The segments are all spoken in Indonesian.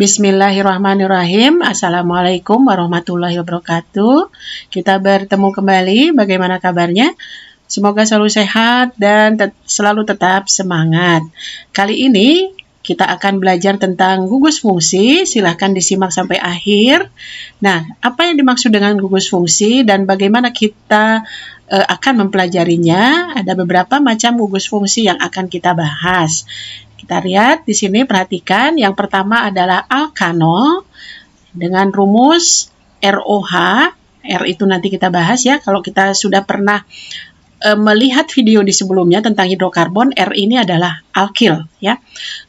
Bismillahirrahmanirrahim. Assalamualaikum warahmatullahi wabarakatuh. Kita bertemu kembali. Bagaimana kabarnya? Semoga selalu sehat dan selalu tetap semangat. Kali ini kita akan belajar tentang gugus fungsi. Silahkan disimak sampai akhir. Nah, apa yang dimaksud dengan gugus fungsi dan bagaimana kita akan mempelajarinya? Ada beberapa macam gugus fungsi yang akan kita bahas. Kita lihat di sini, perhatikan. Yang pertama adalah alkanol dengan rumus ROH. R itu nanti kita bahas ya. Kalau kita sudah pernah melihat video di sebelumnya tentang hidrokarbon, R ini adalah alkil ya.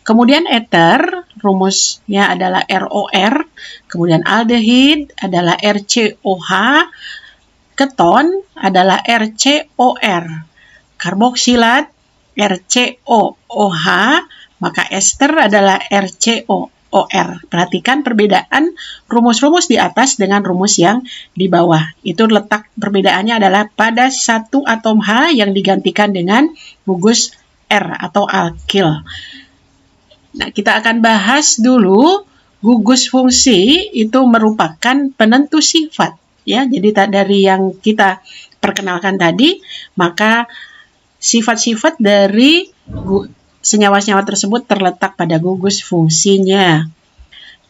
Kemudian eter, rumusnya adalah ROR. Kemudian aldehid adalah RCOH. Keton adalah RCOR. Karboksilat RCOOH. Maka ester adalah RCOOR. Perhatikan perbedaan rumus-rumus di atas dengan rumus yang di bawah. Itu letak perbedaannya adalah pada satu atom H yang digantikan dengan gugus R atau alkil. Nah, kita akan bahas dulu gugus fungsi itu merupakan penentu sifat. Ya, jadi dari yang kita perkenalkan tadi, maka sifat-sifat dari senyawa-senyawa tersebut terletak pada gugus fungsinya.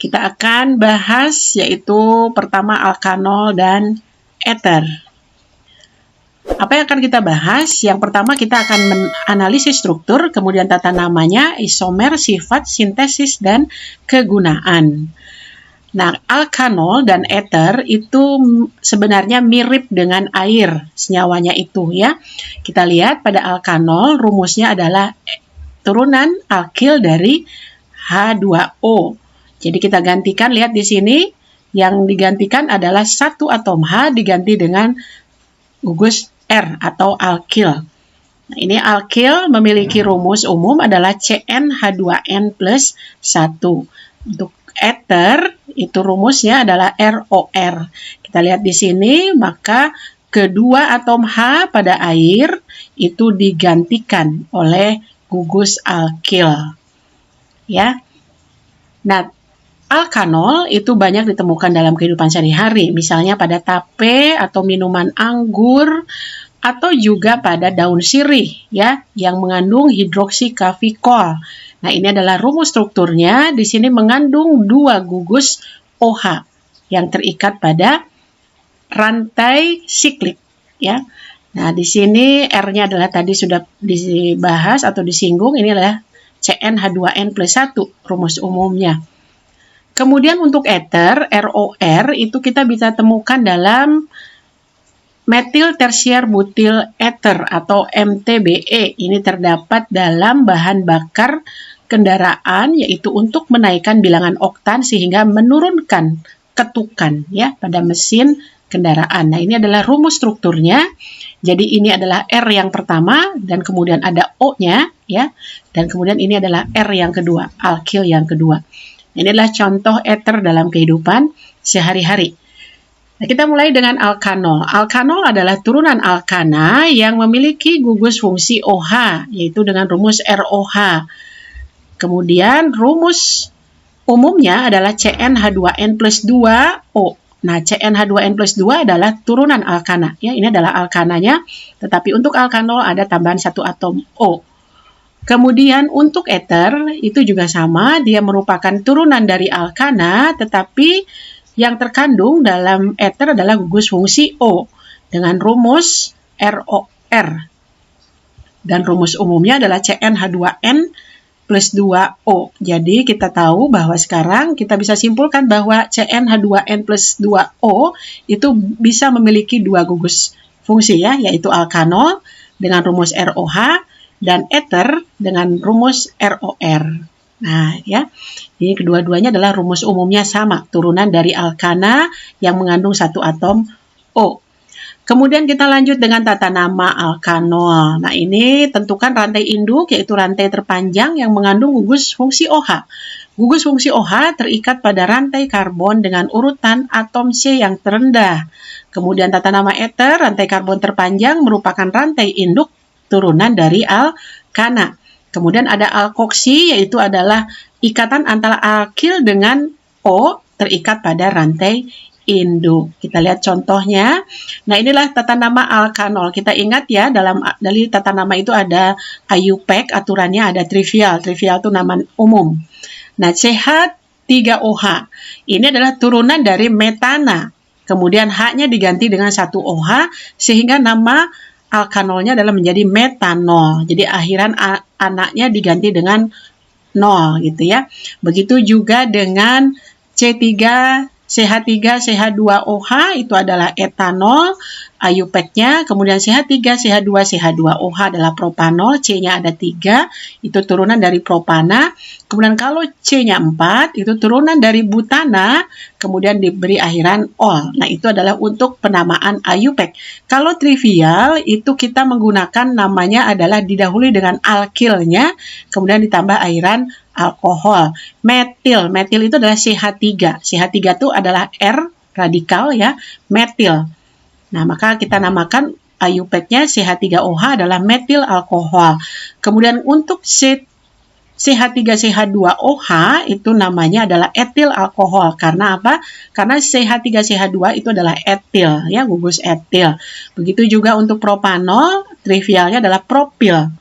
Kita akan bahas yaitu pertama alkanol dan eter. Apa yang akan kita bahas? Yang pertama kita akan menganalisis struktur, kemudian tata namanya, isomer, sifat, sintesis, dan kegunaan. Nah, alkanol dan eter itu sebenarnya mirip dengan air, senyawanya itu ya. Kita lihat pada alkanol rumusnya adalah turunan alkil dari H2O. Jadi kita gantikan, lihat di sini yang digantikan adalah satu atom H diganti dengan gugus R atau alkil. Nah, ini alkil memiliki rumus umum adalah CnH2n plus 1. Untuk eter itu rumusnya adalah ROR. Kita lihat di sini, maka kedua atom H pada air itu digantikan oleh gugus alkil. Ya. Nah, alkanol itu banyak ditemukan dalam kehidupan sehari-hari, misalnya pada tape atau minuman anggur atau juga pada daun sirih ya yang mengandung hidroksikafikol. Nah, ini adalah rumus strukturnya. Di sini mengandung dua gugus OH yang terikat pada rantai siklik ya. Nah, di sini R-nya adalah tadi sudah dibahas atau disinggung, ini adalah CnH2n plus 1, rumus umumnya. Kemudian untuk eter, ROR, itu kita bisa temukan dalam metil tersier butil ether atau MTBE. Ini terdapat dalam bahan bakar kendaraan, yaitu untuk menaikkan bilangan oktan sehingga menurunkan ketukan ya pada mesin kendaraan. Nah, ini adalah rumus strukturnya. Jadi ini adalah R yang pertama dan kemudian ada O-nya ya. Dan kemudian ini adalah R yang kedua, alkil yang kedua. Ini adalah contoh eter dalam kehidupan sehari-hari. Nah, kita mulai dengan alkanol. Alkanol adalah turunan alkana yang memiliki gugus fungsi OH, yaitu dengan rumus ROH. Kemudian rumus umumnya adalah CnH2n plus 2O. Nah, CnH2n plus 2 adalah turunan alkana. Ya, ini adalah alkananya, tetapi untuk alkanol ada tambahan satu atom O. Kemudian untuk eter, itu juga sama, dia merupakan turunan dari alkana, tetapi yang terkandung dalam eter adalah gugus fungsi O, dengan rumus ROR. Dan rumus umumnya adalah CnH2n plus 2O. Jadi kita tahu bahwa sekarang kita bisa simpulkan bahwa CnH2n plus 2O itu bisa memiliki dua gugus fungsi ya, yaitu alkanol dengan rumus ROH dan eter dengan rumus ROR. Nah ya, ini kedua-duanya adalah rumus umumnya sama, turunan dari alkana yang mengandung satu atom O. Kemudian kita lanjut dengan tata nama alkanol. Nah, ini tentukan rantai induk, yaitu rantai terpanjang yang mengandung gugus fungsi OH. Gugus fungsi OH terikat pada rantai karbon dengan urutan atom C yang terendah. Kemudian tata nama eter, rantai karbon terpanjang merupakan rantai induk turunan dari alkana. Kemudian ada alkoksi, yaitu adalah ikatan antara alkil dengan O terikat pada rantai induk. Kita lihat contohnya. Nah, inilah tata nama alkanol. Kita ingat ya, dari tata nama itu ada IUPAC, aturannya ada trivial. Trivial itu nama umum. Nah, CH3OH ini adalah turunan dari metana. Kemudian H-nya diganti dengan 1 OH sehingga nama alkanolnya adalah menjadi metanol. Jadi akhiran anaknya diganti dengan 0 gitu ya. Begitu juga dengan CH3CH2OH itu adalah etanol, IUPAC-nya, kemudian CH3CH2CH2OH adalah propanol, C-nya ada 3, itu turunan dari propana. Kemudian kalau C-nya 4, itu turunan dari butana, kemudian diberi akhiran ol. Nah, itu adalah untuk penamaan IUPAC. Kalau trivial, itu kita menggunakan namanya adalah didahului dengan alkilnya, kemudian ditambah akhiran alkohol. Metil itu adalah CH3. CH3 itu adalah R radikal ya, metil. Nah, maka kita namakan IUPAC-nya CH3OH adalah metil alkohol. Kemudian untuk CH3CH2OH itu namanya adalah etil alkohol. Karena apa? Karena CH3CH2 itu adalah etil ya, gugus etil. Begitu juga untuk propanol, trivialnya adalah propil.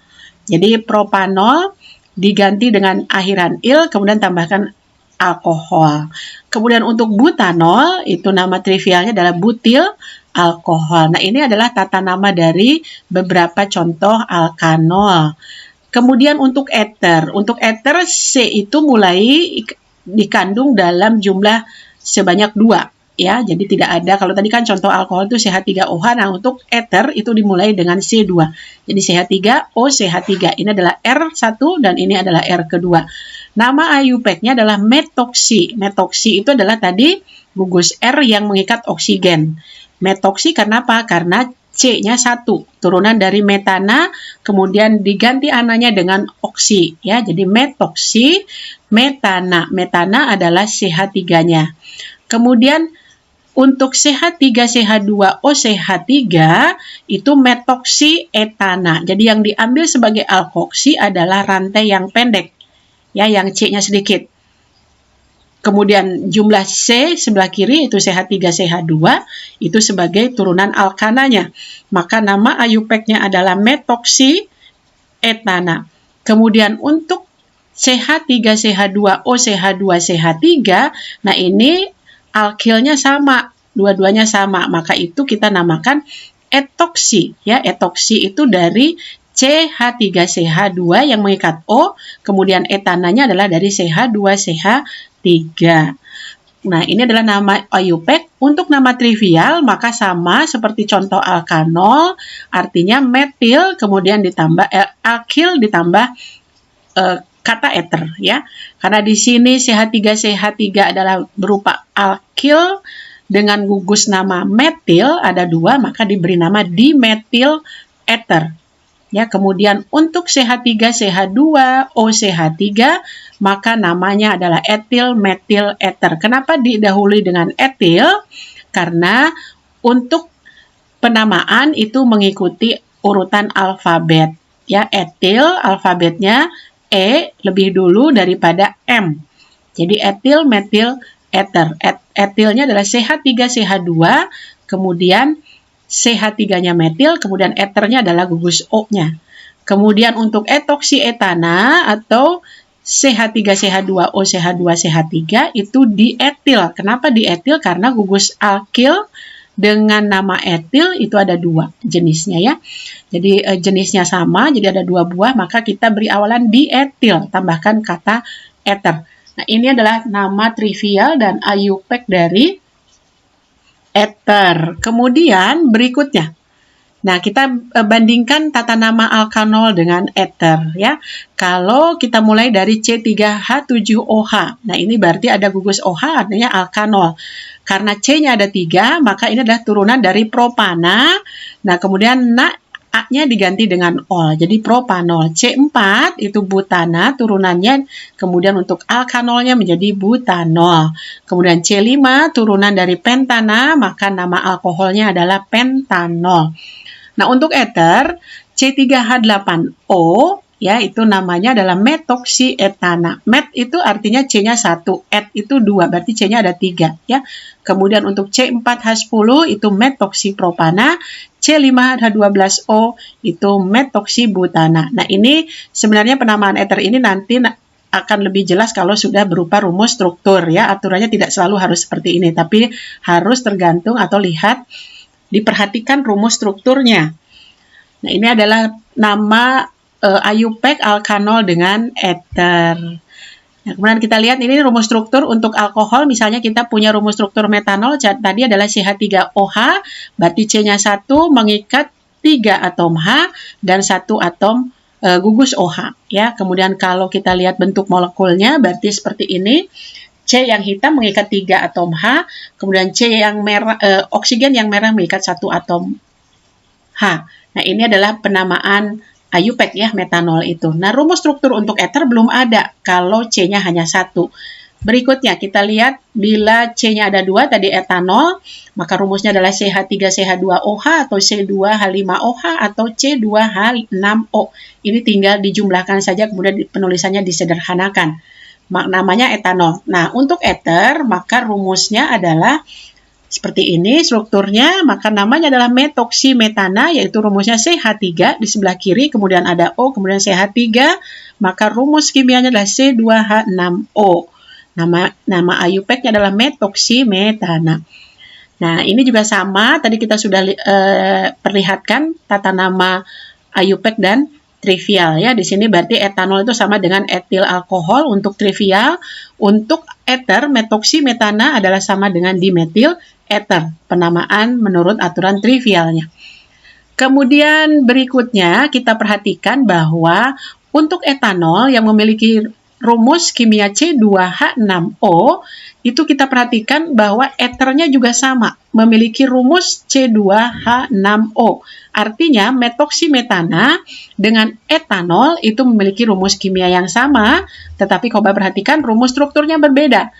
Jadi propanol diganti dengan akhiran il, kemudian tambahkan alkohol. Kemudian untuk butanol, itu nama trivialnya adalah butil alkohol. Nah, ini adalah tata nama dari beberapa contoh alkanol. Kemudian untuk eter C itu mulai dikandung dalam jumlah sebanyak 2. Ya, jadi tidak ada, kalau tadi kan contoh alkohol itu CH3OH, nah untuk eter itu dimulai dengan C2. Jadi CH3O CH3, ini adalah R1 dan ini adalah R kedua. Nama IUPAC-nya adalah metoksi. Metoksi itu adalah tadi gugus R yang mengikat oksigen. Metoksi karena apa? Karena C-nya 1, turunan dari metana, kemudian diganti ananya dengan oksi. Ya, jadi metoksi, metana. Metana adalah CH3-nya. Kemudian untuk CH3CH2OCH3 itu metoksi etana. Jadi yang diambil sebagai alkoksi adalah rantai yang pendek, ya, yang C-nya sedikit. Kemudian jumlah C sebelah kiri itu CH3CH2 itu sebagai turunan alkananya. Maka nama IUPAC-nya adalah metoksi etana. Kemudian untuk CH3CH2OCH2CH3, nah ini alkilnya sama, dua-duanya sama, maka itu kita namakan etoksi. Ya, etoksi itu dari CH3CH2 yang mengikat O, kemudian etananya adalah dari CH2CH3. Nah, ini adalah nama IUPAC. Untuk nama trivial, maka sama seperti contoh alkanol, artinya metil, kemudian ditambah alkil ditambah kata eter, ya. Karena di sini CH3CH3 adalah berupa alkil dengan gugus nama metil, ada 2, maka diberi nama dimetil eter. Ya, kemudian untuk CH3CH2OCH3 maka namanya adalah etil metil eter. Kenapa didahului dengan etil? Karena untuk penamaan itu mengikuti urutan alfabet. Ya, etil alfabetnya E lebih dulu daripada M. Jadi etil metil eter. Etilnya adalah CH3CH2, kemudian CH3-nya metil, kemudian eternya adalah gugus O-nya. Kemudian untuk etoksi etana atau CH3CH2OCH2CH3 itu dietil. Kenapa dietil? Karena gugus alkil dengan nama etil itu ada 2 jenisnya ya. Jadi jenisnya sama, jadi ada 2 buah, maka kita beri awalan dietil, tambahkan kata eter. Nah, ini adalah nama trivial dan IUPAC dari eter. Kemudian berikutnya, nah kita bandingkan tata nama alkanol dengan eter ya. Kalau kita mulai dari C3H7OH, nah ini berarti ada gugus OH, artinya alkanol. Karena C-nya ada 3, maka ini adalah turunan dari propana. Nah, kemudian A-nya diganti dengan ol, jadi propanol. C4 itu butana, turunannya, kemudian untuk alkanolnya menjadi butanol. Kemudian C5 turunan dari pentana, maka nama alkoholnya adalah pentanol. Nah, untuk eter, C3H8O ya, itu namanya adalah metoksietana. Met itu artinya C-nya 1, et itu 2, berarti C-nya ada 3 ya. Kemudian untuk C4H10 itu metoksipropana, C5H12O itu metoksibutana. Nah, ini sebenarnya penamaan eter ini nanti akan lebih jelas kalau sudah berupa rumus struktur ya. Aturannya tidak selalu harus seperti ini, tapi harus tergantung atau lihat, diperhatikan rumus strukturnya. Nah, ini adalah nama IUPAC alkanol dengan eter. Nah, kemudian kita lihat ini rumus struktur untuk alkohol. Misalnya kita punya rumus struktur metanol tadi adalah CH3OH, berarti C-nya 1 mengikat 3 atom H dan 1 atom gugus OH ya. Kemudian kalau kita lihat bentuk molekulnya berarti seperti ini. C yang hitam mengikat 3 atom H, kemudian C yang merah, oksigen yang merah mengikat 1 atom H. Nah, ini adalah penamaan IUPAC ya, metanol itu. Nah, rumus struktur untuk eter belum ada kalau C-nya hanya 1. Berikutnya kita lihat bila C-nya ada 2 tadi etanol, maka rumusnya adalah CH3CH2OH atau C2H5OH atau C2H6O. Ini tinggal dijumlahkan saja, kemudian penulisannya disederhanakan. Namanya etanol. Nah, untuk eter maka rumusnya adalah seperti ini strukturnya, maka namanya adalah metoksimetana, yaitu rumusnya CH3 di sebelah kiri, kemudian ada O, kemudian CH3, maka rumus kimianya adalah C2H6O. Nama IUPAC-nya adalah metoksimetana. Nah, ini juga sama, tadi kita sudah perlihatkan tata nama IUPAC dan trivial ya. Di sini berarti etanol itu sama dengan etil alkohol untuk trivial. Untuk eter, metoksimetana adalah sama dengan dimetil eter, penamaan menurut aturan trivialnya. Kemudian berikutnya kita perhatikan bahwa untuk etanol yang memiliki rumus kimia C2H6O, itu kita perhatikan bahwa eternya juga sama, memiliki rumus C2H6O. Artinya metoksimetana dengan etanol itu memiliki rumus kimia yang sama, tetapi coba perhatikan rumus strukturnya berbeda.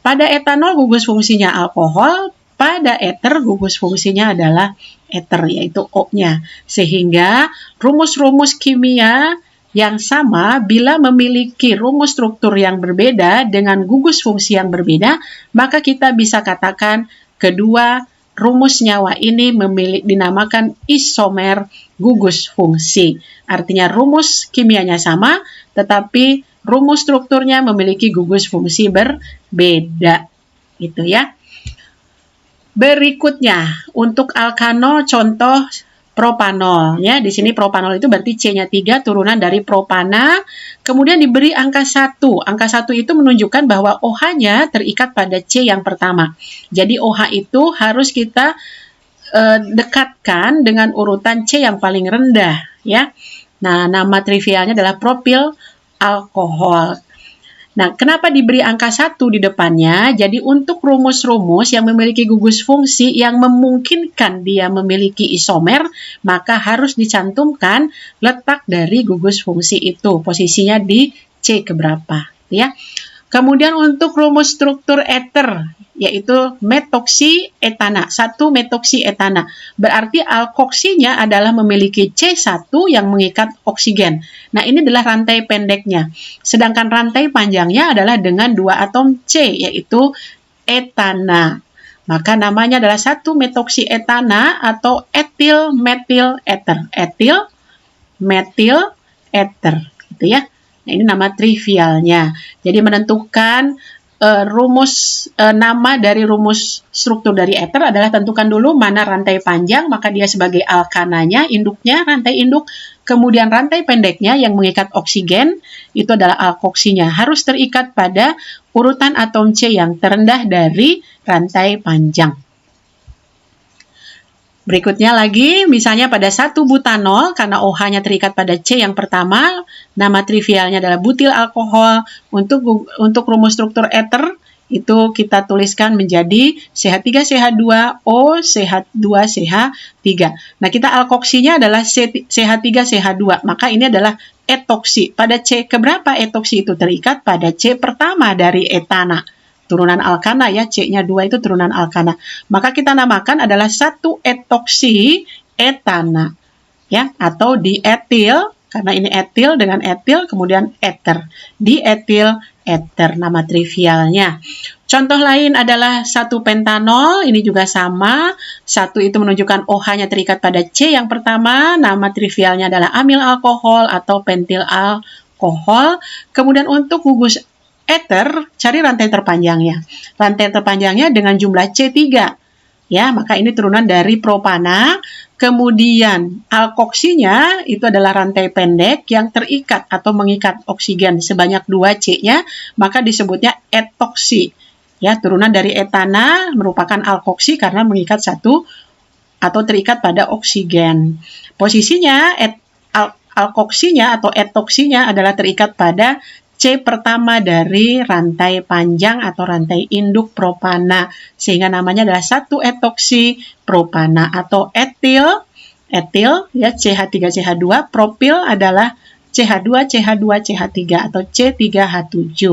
Pada etanol gugus fungsinya alkohol, pada eter gugus fungsinya adalah eter, yaitu O-nya. Sehingga rumus-rumus kimia yang sama bila memiliki rumus struktur yang berbeda dengan gugus fungsi yang berbeda, maka kita bisa katakan kedua rumus nyawa ini dinamakan isomer gugus fungsi. Artinya rumus kimianya sama, tetapi rumus strukturnya memiliki gugus fungsi berbeda. Gitu ya. Berikutnya, untuk alkanol contoh propanol ya. Di sini propanol itu berarti C-nya 3 turunan dari propana, kemudian diberi angka 1. Angka 1 itu menunjukkan bahwa OH-nya terikat pada C yang pertama. Jadi OH itu harus kita dekatkan dengan urutan C yang paling rendah ya. Nah, nama trivialnya adalah propil alkohol. Nah, kenapa diberi angka 1 di depannya? Jadi untuk rumus-rumus yang memiliki gugus fungsi yang memungkinkan dia memiliki isomer, maka harus dicantumkan letak dari gugus fungsi itu, posisinya di C keberapa, ya. Kemudian untuk rumus struktur eter, yaitu metoksietana, 1 metoksietana. Berarti alkoksinya adalah memiliki C1 yang mengikat oksigen. Nah, ini adalah rantai pendeknya. Sedangkan rantai panjangnya adalah dengan 2 atom C, yaitu etana. Maka namanya adalah 1 metoksietana atau etil metil eter. Etil metil eter, gitu ya. Nah, ini nama trivialnya. Jadi menentukan nama dari rumus struktur dari eter adalah tentukan dulu mana rantai panjang, maka dia sebagai alkananya, induknya, rantai induk. Kemudian rantai pendeknya yang mengikat oksigen, itu adalah alkoksinya. Harus terikat pada urutan atom C yang terendah dari rantai panjang. Berikutnya lagi, misalnya pada 1 butanol, karena OH-nya terikat pada C yang pertama, nama trivialnya adalah butil alkohol. Untuk rumus struktur eter, itu kita tuliskan menjadi CH3CH2O, CH2CH3. Nah, kita alkoksinya adalah CH3CH2, maka ini adalah etoksi. Pada C keberapa etoksi itu terikat? Pada C pertama dari etana. Turunan alkana ya, C-nya 2 itu turunan alkana. Maka kita namakan adalah 1 etoksi etana ya, atau dietil karena ini etil dengan etil, kemudian eter. Dietil eter, nama trivialnya. Contoh lain adalah 1 pentanol, ini juga sama. 1 itu menunjukkan OH-nya terikat pada C yang pertama, nama trivialnya adalah amil alkohol atau pentil alkohol. Kemudian untuk gugus eter, cari rantai terpanjangnya. Rantai terpanjangnya dengan jumlah C3. Ya, maka ini turunan dari propana. Kemudian alkoksinya itu adalah rantai pendek yang terikat atau mengikat oksigen sebanyak 2 C-nya, maka disebutnya etoksi. Ya, turunan dari etana merupakan alkoksi karena mengikat satu atau terikat pada oksigen. Posisinya alkoksinya atau etoksinya adalah terikat pada C pertama dari rantai panjang atau rantai induk propana, sehingga namanya adalah 1 etoksi propana atau etil ya CH3CH2, propil adalah CH2 CH2 CH3 atau C3H7.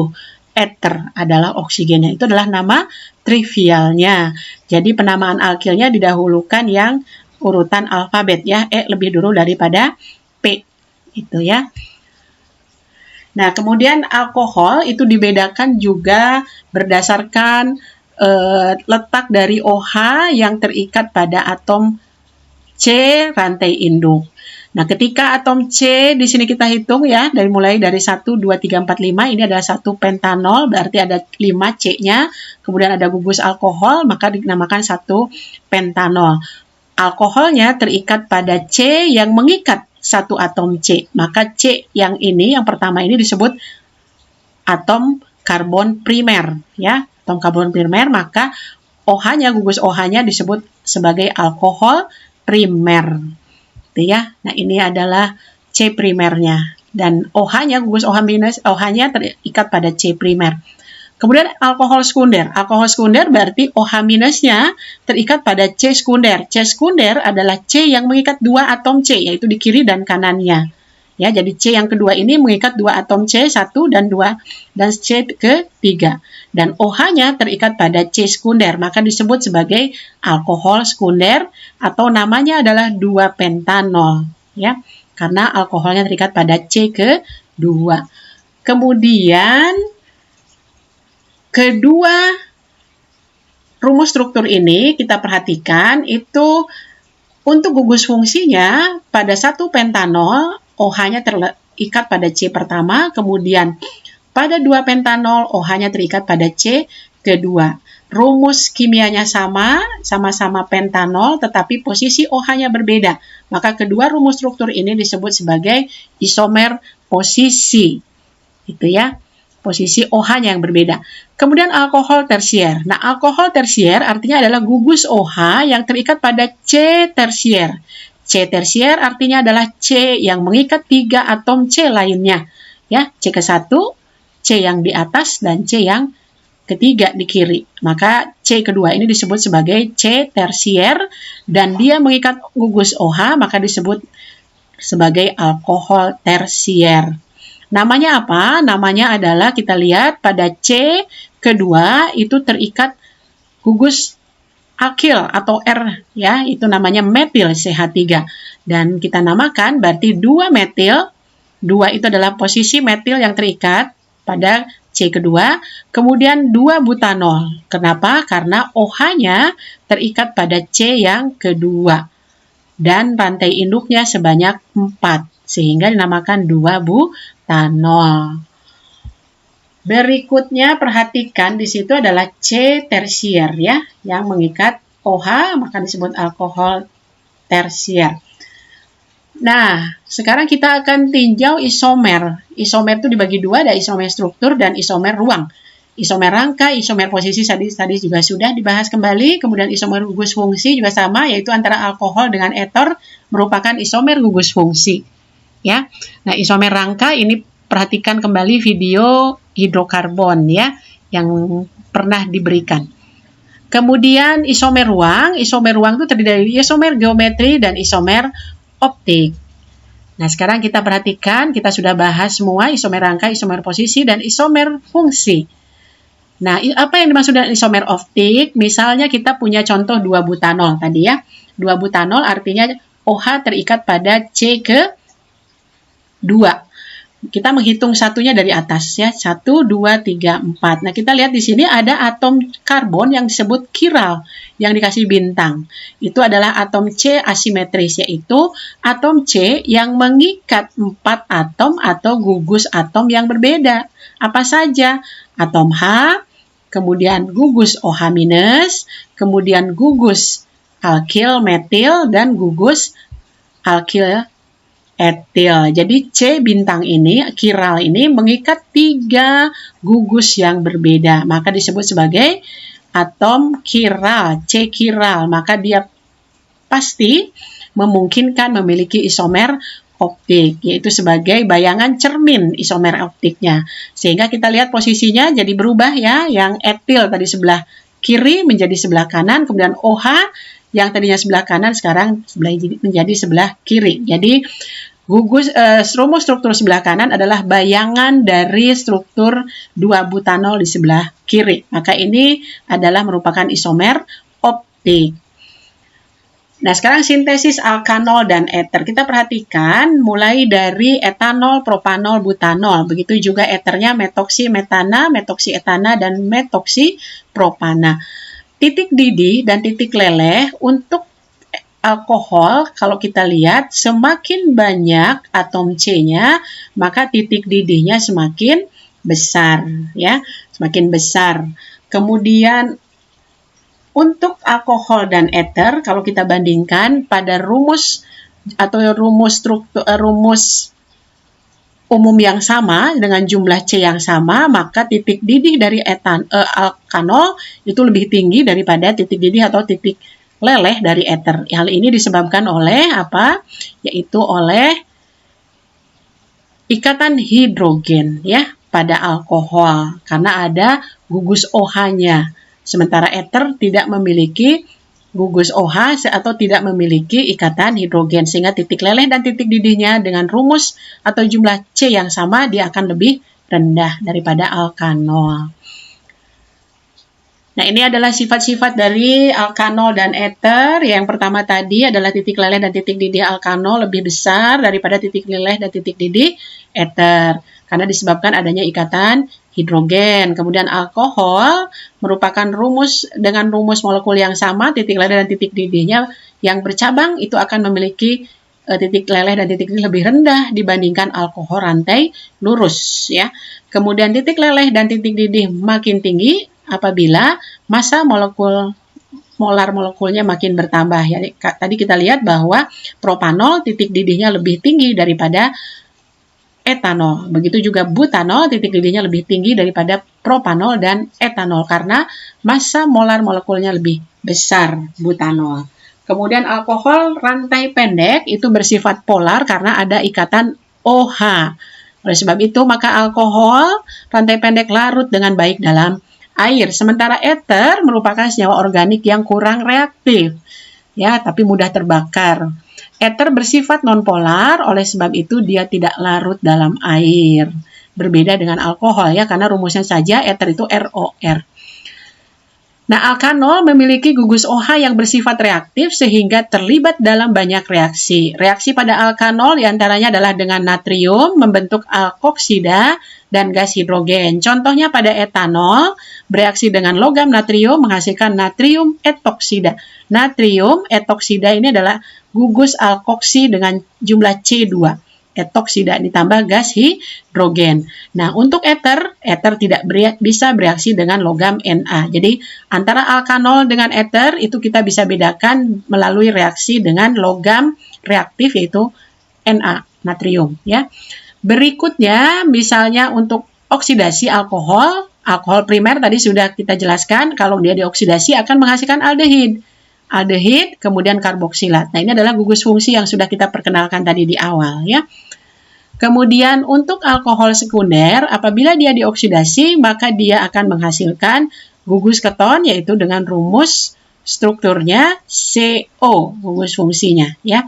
Eter adalah oksigennya. Itu adalah nama trivialnya. Jadi penamaan alkilnya didahulukan yang urutan alfabet ya, E lebih dulu daripada P. Itu ya. Nah, kemudian alkohol itu dibedakan juga berdasarkan letak dari OH yang terikat pada atom C rantai induk. Nah, ketika atom C di sini kita hitung ya, mulai dari 1, 2, 3, 4, 5, ini adalah 1 pentanol, berarti ada 5 C-nya, kemudian ada gugus alkohol, maka dinamakan 1 pentanol. Alkoholnya terikat pada C yang mengikat 1 atom C, maka C yang ini, yang pertama ini disebut atom karbon primer, ya, atom karbon primer, maka OH-nya, gugus OH-nya disebut sebagai alkohol primer, gitu ya. Nah, ini adalah C primernya, dan OH-nya, gugus OH-nya terikat pada C primer. Kemudian alkohol sekunder. Alkohol sekunder berarti OH-nya terikat pada C sekunder. C sekunder adalah C yang mengikat 2 atom C, yaitu di kiri dan kanannya. Ya, jadi C yang kedua ini mengikat 2 atom C, 1 dan 2, dan C ketiga. Dan OH-nya terikat pada C sekunder, maka disebut sebagai alkohol sekunder atau namanya adalah 2 pentanol, ya. Karena alkoholnya terikat pada C kedua. Kemudian kedua rumus struktur ini kita perhatikan itu untuk gugus fungsinya pada 1 pentanol OH-nya terikat pada C pertama, kemudian pada 2 pentanol OH-nya terikat pada C kedua. Rumus kimianya sama-sama pentanol, tetapi posisi OH-nya berbeda. Maka kedua rumus struktur ini disebut sebagai isomer posisi. Itu ya. Posisi OH-nya yang berbeda. Kemudian alkohol tersier. Nah, alkohol tersier artinya adalah gugus OH yang terikat pada C tersier. C tersier artinya adalah C yang mengikat 3 atom C lainnya. Ya, C ke-1, C yang di atas, dan C yang ketiga di kiri. Maka C kedua ini disebut sebagai C tersier, dan dia mengikat gugus OH, maka disebut sebagai alkohol tersier. Namanya apa? Namanya adalah, kita lihat pada C kedua itu terikat gugus akil atau R, ya, itu namanya metil CH3. Dan kita namakan berarti 2 metil, 2 itu adalah posisi metil yang terikat pada C kedua, kemudian 2 butanol. Kenapa? Karena OH-nya terikat pada C yang kedua. Dan rantai induknya sebanyak 4, sehingga dinamakan 2 butanol. Berikutnya perhatikan di situ adalah C tersier ya, yang mengikat OH maka disebut alkohol tersier. Nah, sekarang kita akan tinjau isomer. Isomer itu dibagi 2, ada isomer struktur dan isomer ruang. Isomer rangka, isomer posisi tadi juga sudah dibahas kembali. Kemudian isomer gugus fungsi juga sama, yaitu antara alkohol dengan eter merupakan isomer gugus fungsi. Ya, nah isomer rangka ini perhatikan kembali video hidrokarbon ya yang pernah diberikan. Kemudian isomer ruang itu terdiri dari isomer geometri dan isomer optik. Nah, sekarang kita perhatikan, kita sudah bahas semua isomer rangka, isomer posisi, dan isomer fungsi. Nah, apa yang dimaksud dengan isomer optik? Misalnya kita punya contoh 2 butanol tadi ya. 2 butanol artinya OH terikat pada C 2. Kita menghitung satunya dari atas ya. 1, 2, 3, 4. Nah, kita lihat di sini ada atom karbon yang disebut chiral yang dikasih bintang. Itu adalah atom C asimetris, yaitu atom C yang mengikat 4 atom atau gugus atom yang berbeda. Apa saja? Atom H, kemudian gugus OH-, kemudian gugus alkil metil, dan gugus alkil etil. Jadi C bintang ini, chiral ini mengikat 3 gugus yang berbeda. Maka disebut sebagai atom chiral, C chiral. Maka dia pasti memungkinkan memiliki isomer optik, yaitu sebagai bayangan cermin isomer optiknya. Sehingga kita lihat posisinya jadi berubah ya, yang etil tadi sebelah kiri menjadi sebelah kanan, kemudian OH yang tadinya sebelah kanan sekarang menjadi sebelah kiri. Jadi rumus struktur sebelah kanan adalah bayangan dari struktur 2-butanol di sebelah kiri. Maka ini adalah merupakan isomer optik. Nah, sekarang sintesis alkanol dan eter. Kita perhatikan mulai dari etanol, propanol, butanol. Begitu juga eternya metoksi metana, metoksi etana, dan metoksi propana. Titik didih dan titik leleh untuk alkohol, kalau kita lihat semakin banyak atom C-nya, maka titik didihnya semakin besar ya, semakin besar. Kemudian untuk alkohol dan eter, kalau kita bandingkan pada rumus atau rumus umum yang sama dengan jumlah C yang sama, maka titik didih dari alkanol itu lebih tinggi daripada titik didih atau titik leleh dari eter. Hal ini disebabkan oleh apa? Yaitu oleh ikatan hidrogen ya pada alkohol, karena ada gugus OH-nya. Sementara eter tidak memiliki gugus OH atau tidak memiliki ikatan hidrogen, sehingga titik leleh dan titik didihnya dengan rumus atau jumlah C yang sama dia akan lebih rendah daripada alkanol. Nah, ini adalah sifat-sifat dari alkanol dan eter. Yang pertama tadi adalah titik leleh dan titik didih alkanol lebih besar daripada titik leleh dan titik didih eter, karena disebabkan adanya ikatan hidrogen. Kemudian alkohol merupakan rumus dengan rumus molekul yang sama, titik leleh dan titik didihnya yang bercabang itu akan memiliki titik leleh dan titik didih lebih rendah dibandingkan alkohol rantai lurus ya. Kemudian titik leleh dan titik didih makin tinggi apabila massa molar molekulnya makin bertambah ya. Tadi kita lihat bahwa propanol titik didihnya lebih tinggi daripada etanol. Begitu juga butanol titik didihnya lebih tinggi daripada propanol dan etanol karena massa molar molekulnya lebih besar butanol. Kemudian alkohol rantai pendek itu bersifat polar karena ada ikatan OH. Oleh sebab itu maka alkohol rantai pendek larut dengan baik dalam air. Sementara eter merupakan senyawa organik yang kurang reaktif ya, tapi mudah terbakar. Eter bersifat nonpolar, oleh sebab itu dia tidak larut dalam air. Berbeda dengan alkohol ya, karena rumusnya saja eter itu ROR. Nah, alkanol memiliki gugus OH yang bersifat reaktif sehingga terlibat dalam banyak reaksi. Reaksi pada alkanol diantaranya adalah dengan natrium membentuk alkoksida dan gas hidrogen. Contohnya pada etanol, bereaksi dengan logam natrium menghasilkan natrium etoksida. Natrium etoksida ini adalah gugus alkoksi dengan jumlah C2. Etoksida ditambah gas hidrogen. Nah, untuk eter tidak bisa bereaksi dengan logam Na. Jadi, antara alkanol dengan eter itu kita bisa bedakan melalui reaksi dengan logam reaktif yaitu Na, natrium ya. Berikutnya, misalnya untuk oksidasi alkohol primer tadi sudah kita jelaskan, kalau dia dioksidasi akan menghasilkan aldehid, kemudian karboksilat. Nah, ini adalah gugus fungsi yang sudah kita perkenalkan tadi di awal ya. Kemudian untuk alkohol sekunder, apabila dia dioksidasi, maka dia akan menghasilkan gugus keton, yaitu dengan rumus strukturnya CO, gugus fungsinya ya.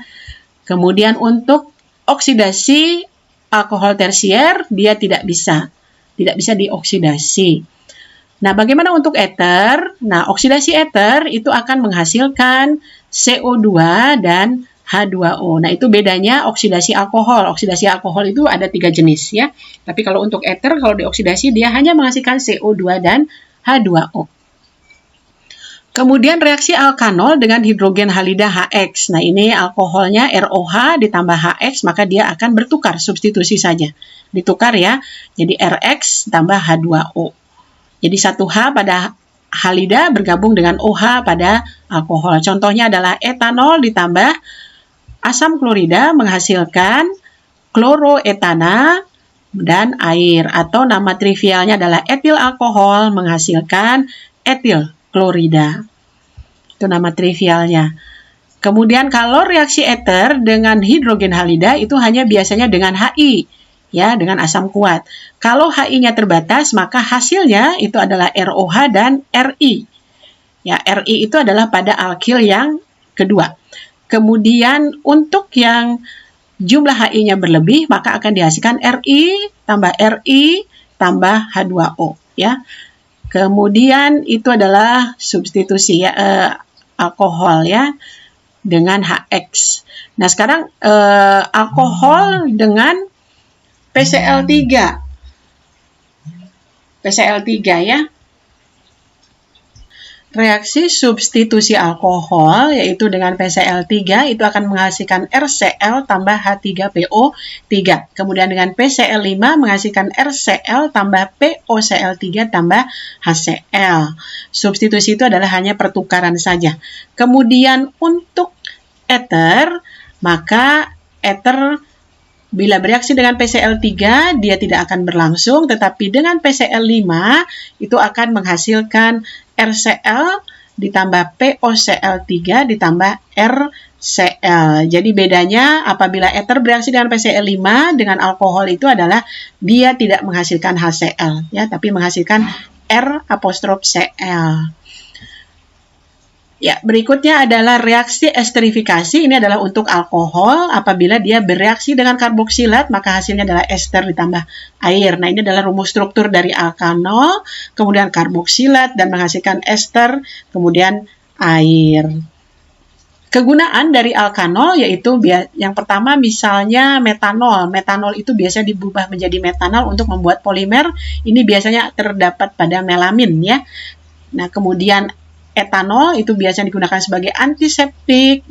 Kemudian untuk oksidasi alkohol tersier, dia tidak bisa dioksidasi. Nah, bagaimana untuk eter? Nah, oksidasi eter itu akan menghasilkan CO2 dan H2O. Nah, itu bedanya oksidasi alkohol. Oksidasi alkohol itu ada 3 jenis ya. Tapi kalau untuk eter, kalau dioksidasi dia hanya menghasilkan CO2 dan H2O. Kemudian reaksi alkanol dengan hidrogen halida HX. Nah, ini alkoholnya ROH ditambah HX, maka dia akan bertukar, substitusi saja. Ditukar ya, jadi RX tambah H2O. Jadi 1H pada halida bergabung dengan OH pada alkohol. Contohnya adalah etanol ditambah asam klorida menghasilkan kloroetana dan air, atau nama trivialnya adalah etil alkohol menghasilkan etil klorida. Itu nama trivialnya. Kemudian kalau reaksi eter dengan hidrogen halida itu hanya biasanya dengan HI, ya, dengan asam kuat. Kalau HI-nya terbatas, maka hasilnya itu adalah ROH dan RI. Ya, RI itu adalah pada alkil yang kedua. Kemudian untuk yang jumlah HI-nya berlebih, maka akan dihasilkan RI tambah H2O, ya. Kemudian itu adalah substitusi ya, alkohol ya dengan HX. Nah, sekarang alkohol dengan PCl3. PCl3 ya. Reaksi substitusi alkohol yaitu dengan PCl3 itu akan menghasilkan RCl tambah H3PO3. Kemudian dengan PCl5 menghasilkan RCl tambah POCl3 tambah HCl. Substitusi itu adalah hanya pertukaran saja. Kemudian untuk eter, maka eter bila bereaksi dengan PCl3 dia tidak akan berlangsung, tetapi dengan PCl5 itu akan menghasilkan RCl ditambah POCl3 ditambah RCl. Jadi bedanya apabila eter bereaksi dengan PCl5 dengan alkohol itu adalah dia tidak menghasilkan HCl ya, tapi menghasilkan R'(Cl). Ya, berikutnya adalah reaksi esterifikasi. Ini adalah untuk alkohol. Apabila dia bereaksi dengan karboksilat, maka hasilnya adalah ester ditambah air. Nah, ini adalah rumus struktur dari alkanol, kemudian karboksilat, dan menghasilkan ester, kemudian air. Kegunaan dari alkanol yaitu yang pertama misalnya metanol. Metanol itu biasa diubah menjadi metanol untuk membuat polimer. Ini biasanya terdapat pada melamin ya. Nah, kemudian etanol itu biasanya digunakan sebagai antiseptik,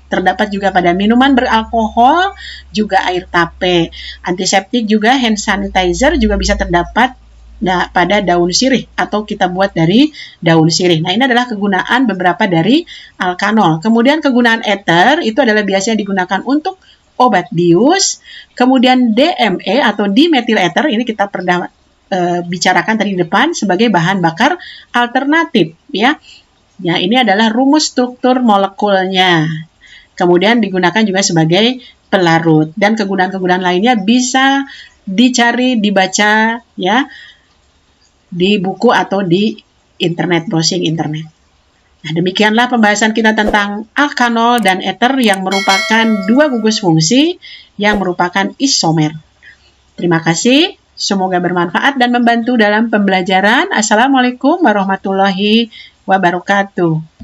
terdapat juga pada minuman beralkohol, juga air tape. Antiseptik juga hand sanitizer juga bisa terdapat pada daun sirih atau kita buat dari daun sirih. Nah, ini adalah kegunaan beberapa dari alkanol. Kemudian kegunaan eter itu adalah biasanya digunakan untuk obat bius. Kemudian DME atau dimetil ether ini kita pernah bicarakan tadi di depan sebagai bahan bakar alternatif ya. Ya, ini adalah rumus struktur molekulnya. Kemudian digunakan juga sebagai pelarut, dan kegunaan-kegunaan lainnya bisa dicari, dibaca ya di buku atau di internet, browsing internet. Nah, demikianlah pembahasan kita tentang alkanol dan eter yang merupakan dua gugus fungsi yang merupakan isomer. Terima kasih. Semoga bermanfaat dan membantu dalam pembelajaran. Assalamualaikum warahmatullahi wabarakatuh.